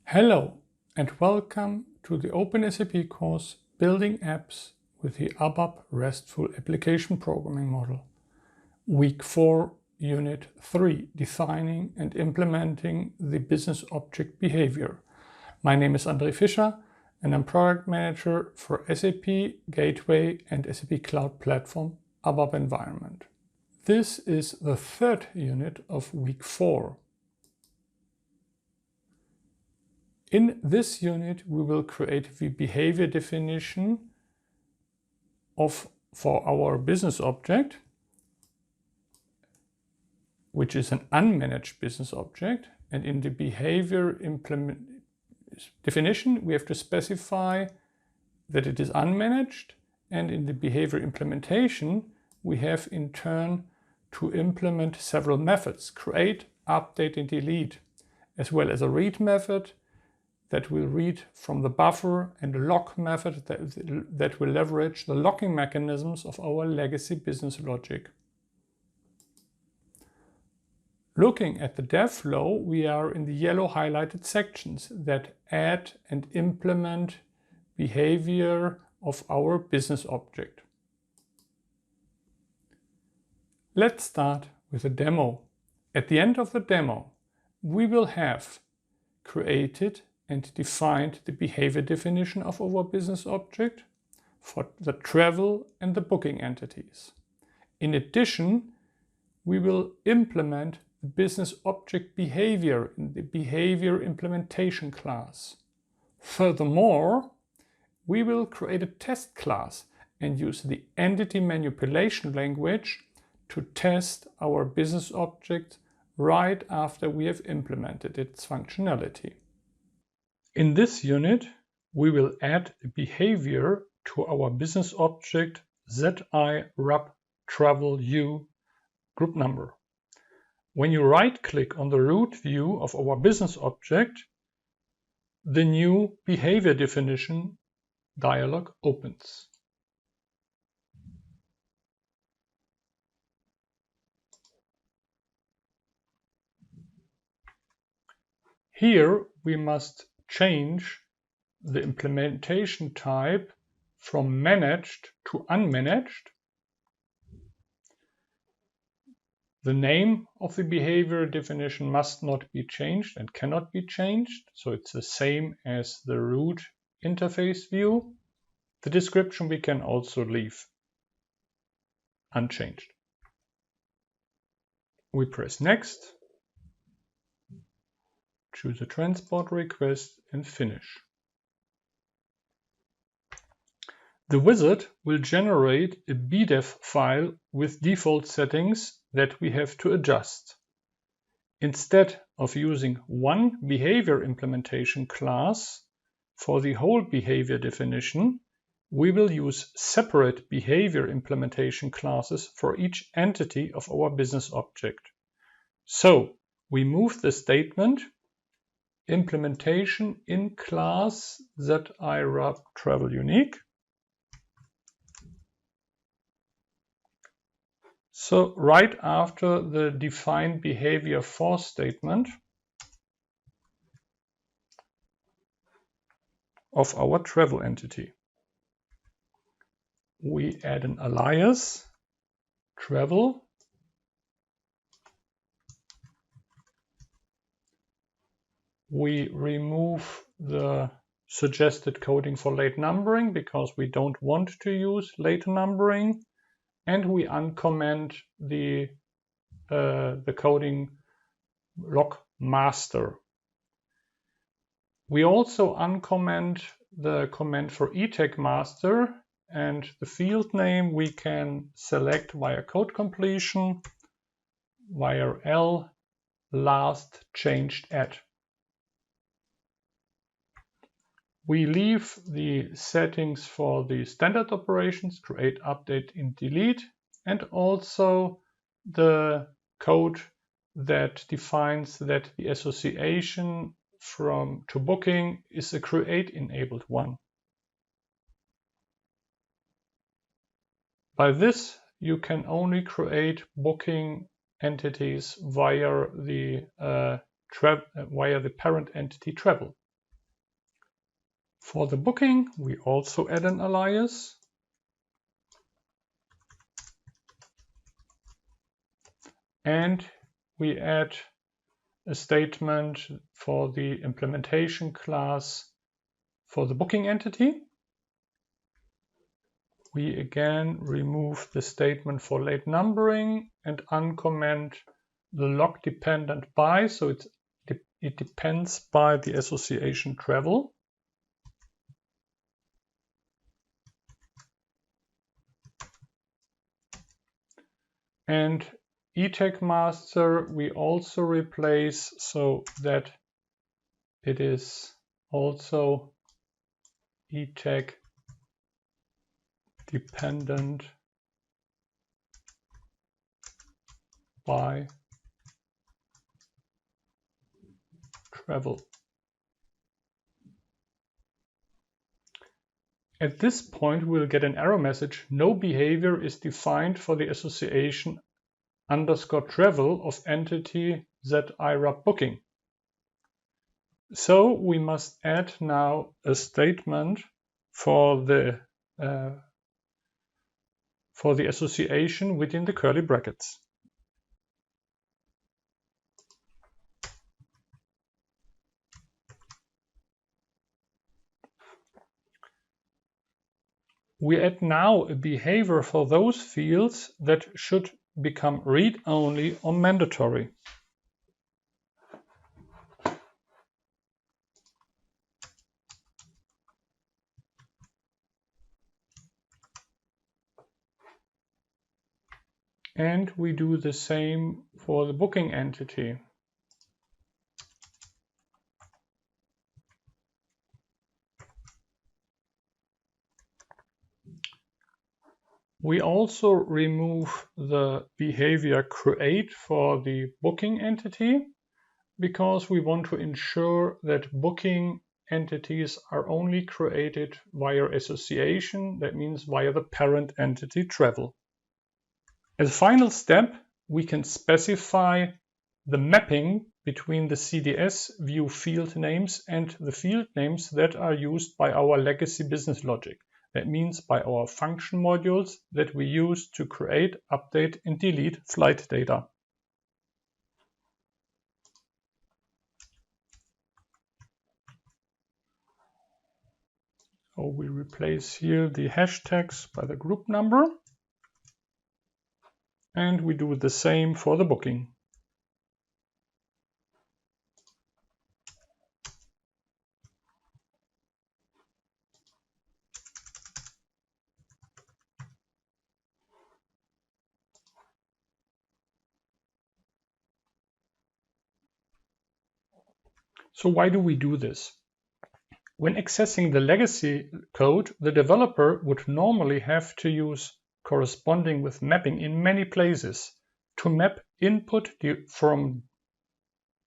Hello and welcome to the Open SAP course Building Apps with the ABAP RESTful Application Programming Model. Week 4, Unit 3, Defining and Implementing the Business Object Behavior. My name is André Fischer and I'm Product Manager for SAP Gateway and SAP Cloud Platform ABAP Environment. This is the third unit of Week 4. In this unit, we will create the behavior definition for our business object, which is an unmanaged business object. And in the behavior definition, we have to specify that it is unmanaged. And in the behavior implementation, we have in turn to implement several methods: create, update, and delete, as well as a read method that will read from the buffer, and a lock method that will leverage the locking mechanisms of our legacy business logic. Looking at the dev flow, we are in the yellow highlighted sections that add and implement behavior of our business object. Let's start with a demo. At the end of the demo, we will have created and defined the behavior definition of our business object for the travel and the booking entities. In addition, we will implement the business object behavior in the behavior implementation class. Furthermore, we will create a test class and use the entity manipulation language to test our business object right after we have implemented its functionality. In this unit, we will add a behavior to our business object ZIRAP_TRAVEL_U group number. When you right-click on the root view of our business object, the new behavior definition dialog opens. Here we must change the implementation type from managed to unmanaged. The name of the behavior definition must not be changed and cannot be changed, so it's the same as the root interface view. The description we can also leave unchanged. We press Next, choose a transport request and finish. The wizard will generate a BDEF file with default settings that we have to adjust. Instead of using one behavior implementation class for the whole behavior definition, we will use separate behavior implementation classes for each entity of our business object. So we move the statement implementation in class ZIRAP_TRAVEL_UNIQUE. So right after the define behavior for statement of our travel entity, we add an alias travel. We remove the suggested coding for late numbering because we don't want to use late numbering, and we uncomment the coding lock master. We also uncomment the command for etag master, and the field name we can select via code completion, via L last changed at. We leave the settings for the standard operations, create, update, and delete, and also the code that defines that the association to booking is a create enabled one. By this, you can only create booking entities via the parent entity travel. For the booking, we also add an alias. And we add a statement for the implementation class for the booking entity. We again remove the statement for late numbering and uncomment the log dependent by, so it depends by the association travel. And eTag master we also replace so that it is also eTag dependent by travel. At this point, we'll get an error message. No behavior is defined for the association _travel of entity ZIRAP booking. So we must add now a statement for the association within the curly brackets. We add now a behavior for those fields that should become read-only or mandatory. And we do the same for the booking entity. We also remove the behavior create for the booking entity because we want to ensure that booking entities are only created via association, that means via the parent entity travel. As a final step, we can specify the mapping between the CDS view field names and the field names that are used by our legacy business logic. That means by our function modules that we use to create, update, and delete flight data. So we replace here the hashtags by the group number. And we do the same for the booking. So why do we do this? When accessing the legacy code, the developer would normally have to use corresponding with mapping in many places to map input from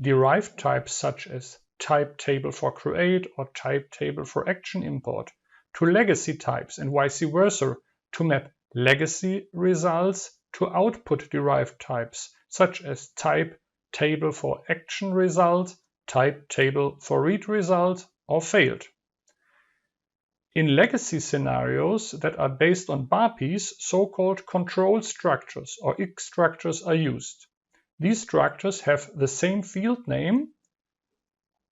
derived types such as type table for create or type table for action import to legacy types and vice versa to map legacy results to output derived types such as type table for action result, type table for read result, or failed. In legacy scenarios that are based on BAPIs, so-called control structures or X structures are used. These structures have the same field name,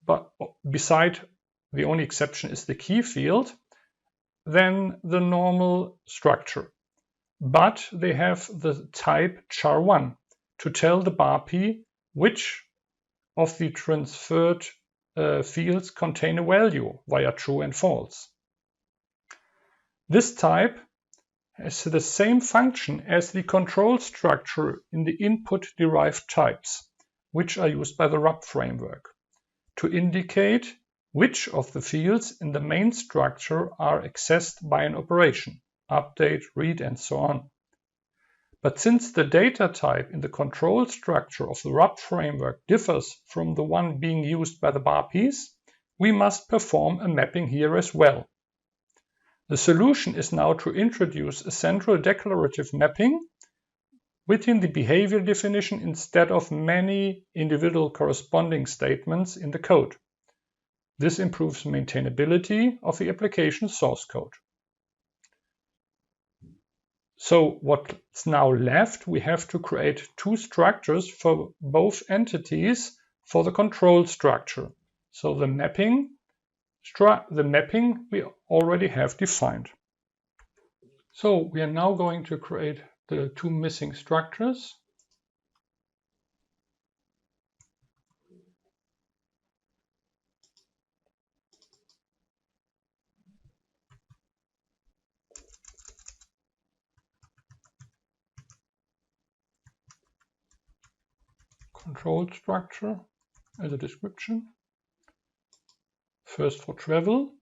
but beside the only exception is the key field, than the normal structure. But they have the type char1 to tell the BAPI which of the transferred fields contain a value via true and false. This type has the same function as the control structure in the input derived types, which are used by the RAP framework, to indicate which of the fields in the main structure are accessed by an operation, update, read, and so on. But since the data type in the control structure of the RAP framework differs from the one being used by the BAPIs, we must perform a mapping here as well. The solution is now to introduce a central declarative mapping within the behavior definition instead of many individual corresponding statements in the code. This improves maintainability of the application source code. So what's now left, we have to create two structures for both entities for the control structure. So the mapping we already have defined. So we are now going to create the two missing structures. Control structure as a description. First for travel.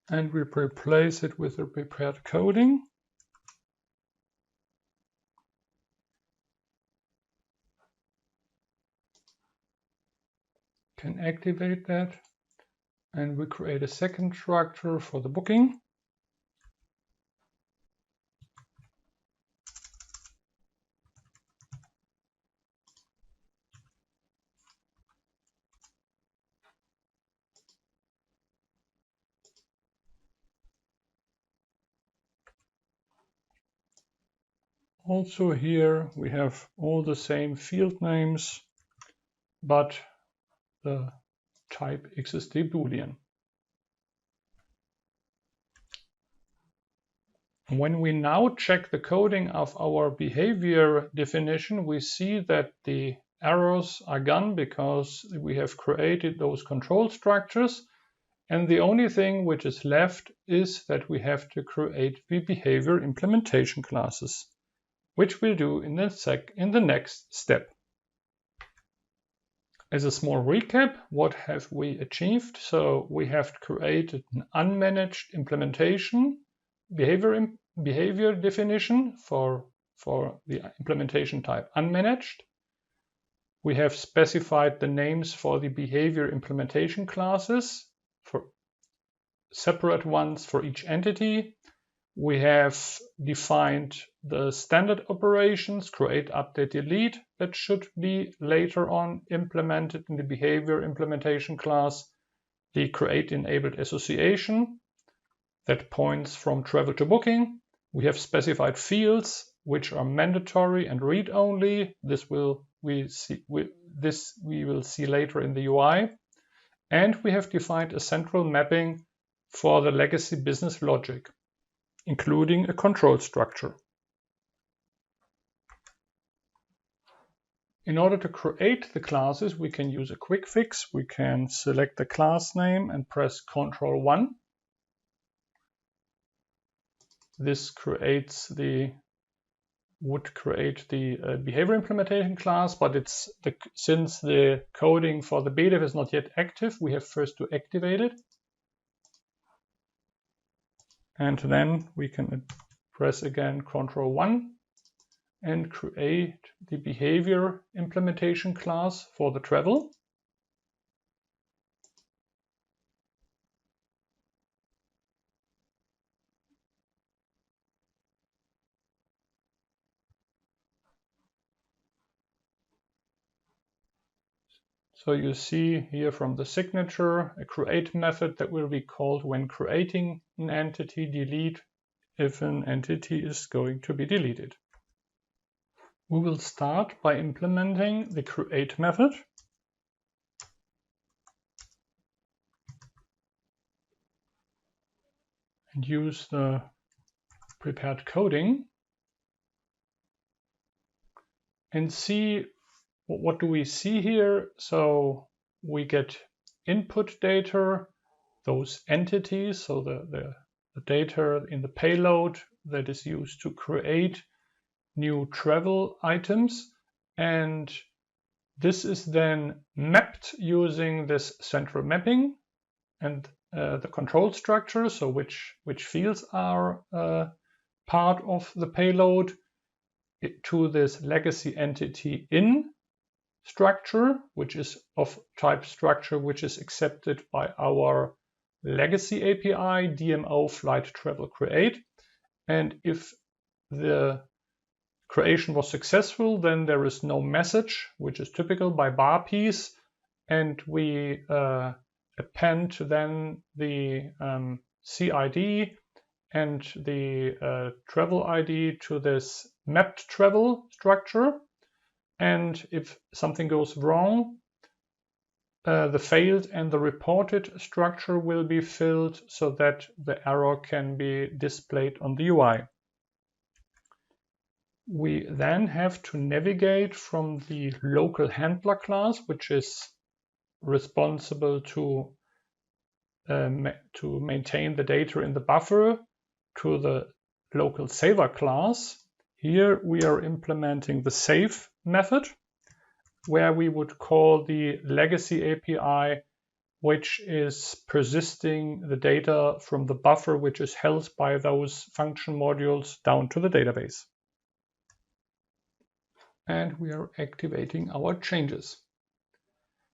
And we replace it with a prepared coding. Can activate that. And we create a second structure for the booking. Also here we have all the same field names, but the type XSD Boolean. When we now check the coding of our behavior definition, we see that the errors are gone because we have created those control structures. And the only thing which is left is that we have to create the behavior implementation classes, which we'll do in the next step. As a small recap, what have we achieved? So we have created an unmanaged implementation behavior definition for the implementation type unmanaged. We have specified the names for the behavior implementation classes, for separate ones for each entity. We have defined the standard operations, create, update, delete, that should be later on implemented in the behavior implementation class. The create enabled association that points from travel to booking. We have specified fields which are mandatory and read-only. This we will see later in the UI. And we have defined a central mapping for the legacy business logic, including a control structure. In order to create the classes, we can use a quick fix. We can select the class name and press Ctrl 1. This would create the behavior implementation class, but since the coding for the beta is not yet active, we have first to activate it. And then we can press again Ctrl 1 and create the behavior implementation class for the travel. So you see here from the signature a create method that will be called when creating an entity, delete if an entity is going to be deleted. We will start by implementing the create method. And use the prepared coding and see what do we see here. So we get input data, those entities, so the data in the payload that is used to create new travel items, and this is then mapped using this central mapping and the control structure, so which fields are part of the payload, to this legacy entity in structure, which is of type structure which is accepted by our legacy API DMO flight travel create. And if the creation was successful, then there is no message, which is typical by bar piece, and we append then the CID and the travel ID to this mapped travel structure. And if something goes wrong, the failed and the reported structure will be filled so that the error can be displayed on the UI. We then have to navigate from the local handler class, which is responsible to maintain the data in the buffer, to the local saver class. Here we are implementing the save method, where we would call the legacy API, which is persisting the data from the buffer, which is held by those function modules, down to the database. And we are activating our changes.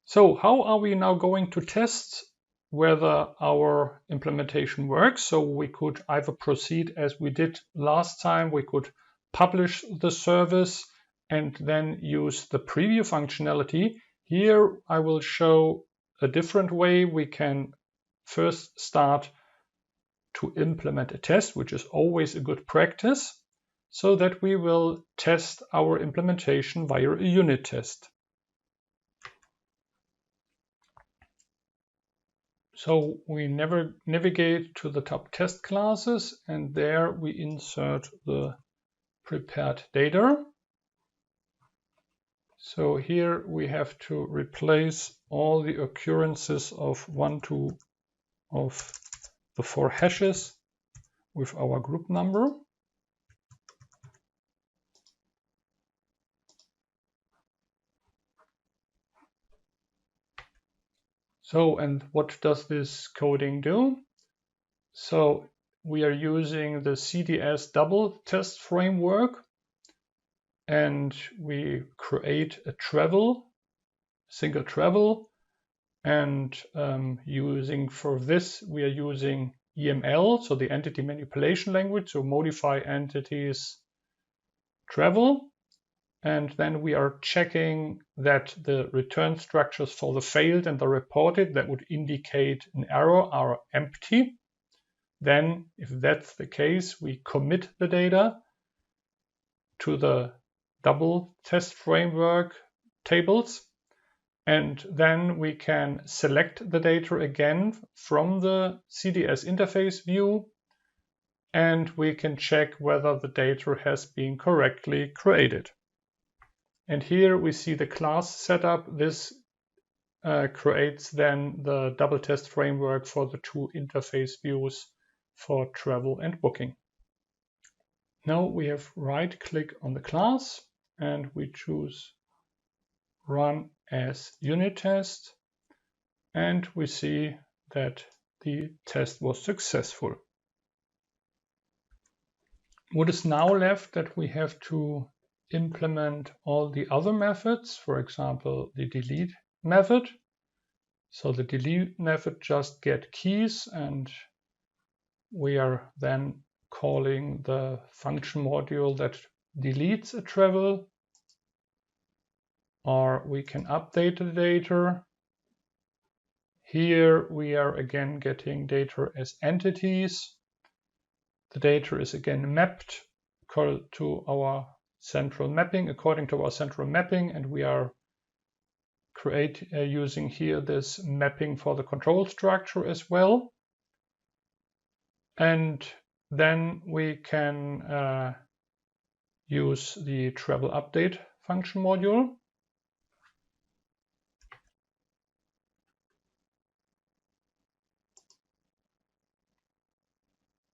So how are we now going to test whether our implementation works? So we could either proceed as we did last time. We could publish the service and then use the preview functionality. Here I will show a different way. We can first start to implement a test, which is always a good practice, so that we will test our implementation via a unit test. So we navigate to the top test classes, and there we insert the prepared data. So here we have to replace all the occurrences of of the 4 hashes with our group number. So, and what does this coding do? So we are using the CDS double test framework, and we create a single travel, and using for this we are using EML, so the entity manipulation language, to modify entities travel. And then we are checking that the return structures for the failed and the reported that would indicate an error are empty. Then, if that's the case, we commit the data to the double test framework tables. And then we can select the data again from the CDS interface view, and we can check whether the data has been correctly created. And here we see the class setup. This creates then the double test framework for the 2 interface views for travel and booking. Now we have right-click on the class and we choose Run as unit test, and we see that the test was successful. What is now left that we have to implement all the other methods, for example, the delete method. So the delete method just get keys, and we are then calling the function module that deletes a travel, or we can update the data. Here we are again getting data as entities. The data is again mapped to our central mapping, according to our central mapping, and we are using here this mapping for the control structure as well. And then we can use the travel update function module.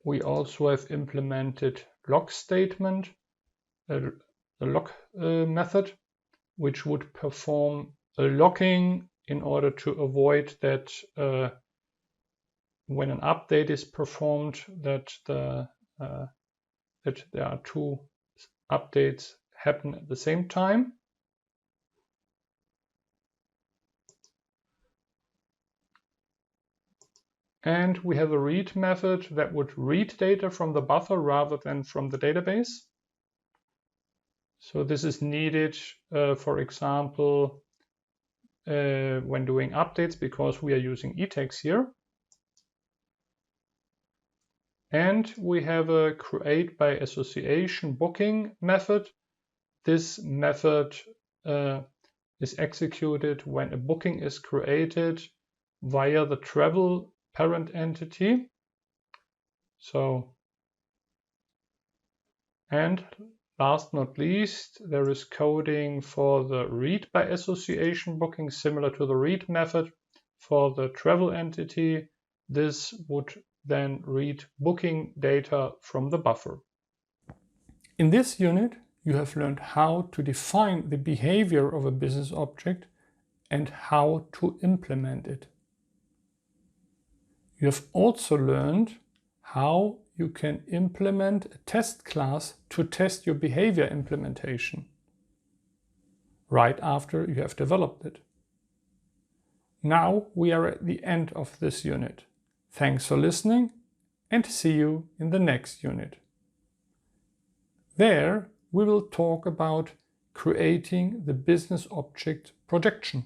We also have implemented lock statement, the lock method, which would perform a locking in order to avoid that when an update is performed, that there are 2 updates happen at the same time. And we have a read method that would read data from the buffer rather than from the database. So this is needed, for example, when doing updates, because we are using eText here. And we have a create by association booking method. This method is executed when a booking is created via the travel parent entity. So, and last not least, there is coding for the read by association booking, similar to the read method for the travel entity. This would then read booking data from the buffer. In this unit, you have learned how to define the behavior of a business object and how to implement it. You have also learned how you can implement a test class to test your behavior implementation right after you have developed it. Now we are at the end of this unit. Thanks for listening and see you in the next unit. There we will talk about creating the business object projection.